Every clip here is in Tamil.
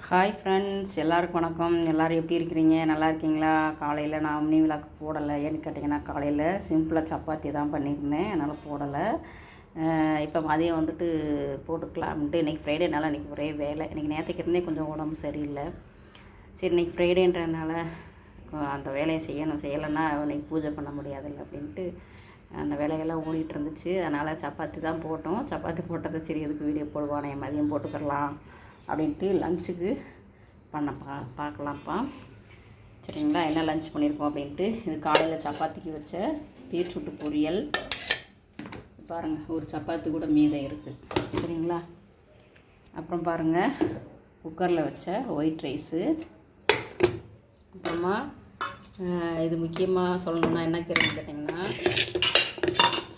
ஹாய் ஃப்ரெண்ட்ஸ், எல்லாருக்கும் வணக்கம். எல்லோரும் எப்படி இருக்கிறீங்க? நல்லா இருக்கீங்களா? காலையில் நான் மினி விளாக் போடலை. ஏன்னு கேட்டிங்கன்னா, காலையில் சிம்பிளாக சப்பாத்தி தான் பண்ணியிருந்தேன், அதனால் போடலை. இப்போ மதியம் வந்துட்டு போட்டுக்கலாம்ட்டு. இன்றைக்கி ஃப்ரைடேனால இன்றைக்கி ஒரே வேலை. இன்றைக்கி நேற்றுக்கிட்டே கொஞ்சம் உடம்பு சரியில்லை. சரி, இன்றைக்கி ஃப்ரைடேன்றதுனால அந்த வேலையை செய்யலைன்னா இன்றைக்கி பூஜை பண்ண முடியாதுல்ல அப்படின்ட்டு அந்த வேலையெல்லாம் ஓடிட்டு இருந்துச்சு. அதனால் சப்பாத்தி தான் போட்டோம். சப்பாத்தி போட்டதை சரி எதுக்கு வீடியோ போடுவானே, மதியம் போட்டுக்கலாம் அப்படின்ட்டு லஞ்சுக்கு பார்க்கலாம்ப்பா. சரிங்களா, என்ன லஞ்ச் பண்ணியிருக்கோம் அப்படின்ட்டு. இது காலையில் சப்பாத்திக்கு வச்ச பீட்ரூட்டு பொரியல். பாருங்கள், ஒரு சப்பாத்தி கூட மீதம் இருக்குது. சரிங்களா, அப்புறம் பாருங்கள், குக்கரில் வச்ச ஒயிட் ரைஸு. அப்புறமா இது முக்கியமாக சொல்லணுன்னா என்ன கீரைன்னு கேட்டிங்கன்னா,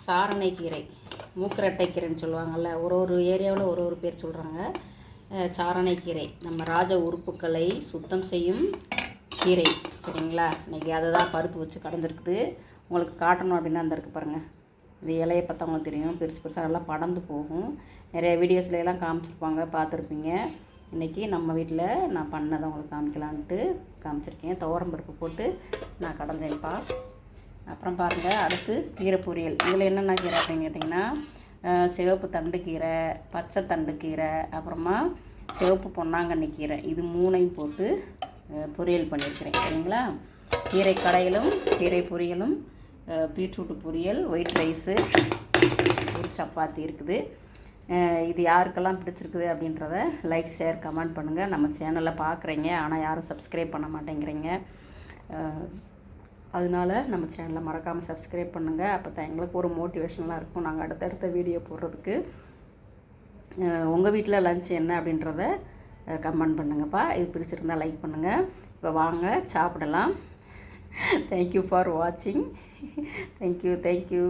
சாரணை கீரை, மூக்கரட்டை கீரைன்னு சொல்லுவாங்கள்ல. ஒரு ஏரியாவில் ஒரு பேர் சொல்கிறாங்க. சாரணை கீரை நம்ம ராஜ உறுப்புக்களை சுத்தம் செய்யும் கீரை. சரிங்களா, இன்றைக்கி அதை தான் பருப்பு வச்சு கடைஞ்சிருக்குது. உங்களுக்கு காட்டணும் அப்படின்னா அந்த இருக்குது பாருங்கள். இந்த இலையை பார்த்தா உங்களுக்கு தெரியும், பெருசு பெருசாக நல்லா படர்ந்து போகும். நிறைய வீடியோஸ்லாம் காமிச்சிருப்பாங்க, பார்த்துருப்பீங்க. இன்றைக்கி நம்ம வீட்டில் நான் பண்ணதை உங்களுக்கு காமிக்கலான்ட்டு காமிச்சிருக்கேன். துவரம் பருப்பு போட்டு நான் கடைஞ்சேன்ப்பா. அப்புறம் பாருங்கள், அடுத்து கீரை பொரியல். இதில் என்னென்ன கீரை அப்படின்னு கேட்டிங்கன்னா, சிவப்பு தண்டு கீரை, பச்சை தண்டு கீரை, அப்புறமா சிவப்பு பொன்னாங்கண்ணி கீரை, இது மூணையும் போட்டு பொரியல் பண்ணியிருக்கிறேன். சரிங்களா, கீரை கடையிலும் கீரை பொரியலும், பீட்ரூட்டு பொரியல், ஒயிட் ரைஸு, ஒரு சப்பாத்தி இருக்குது. இது யாருக்கெல்லாம் பிடிச்சிருக்குது அப்படின்றத லைக், ஷேர், கமெண்ட் பண்ணுங்கள். நம்ம சேனலில் பார்க்குறீங்க, ஆனால் யாரும் சப்ஸ்கிரைப் பண்ண மாட்டேங்கிறீங்க. அதனால் நம்ம சேனலை மறக்காமல் சப்ஸ்கிரைப் பண்ணுங்கள். அப்போ தான் எங்களுக்கு ஒரு மோட்டிவேஷனலாக இருக்கும் நாங்கள் அடுத்தடுத்த வீடியோ போடுறதுக்கு. உங்கள் வீட்டில் லஞ்ச் என்ன அப்படின்றத கமெண்ட் பண்ணுங்கப்பா. இது பிடிச்சிருந்தால் லைக் பண்ணுங்கள். இப்போ வாங்க சாப்பிடலாம். தேங்க்யூ ஃபார் வாட்சிங். தேங்க்யூ.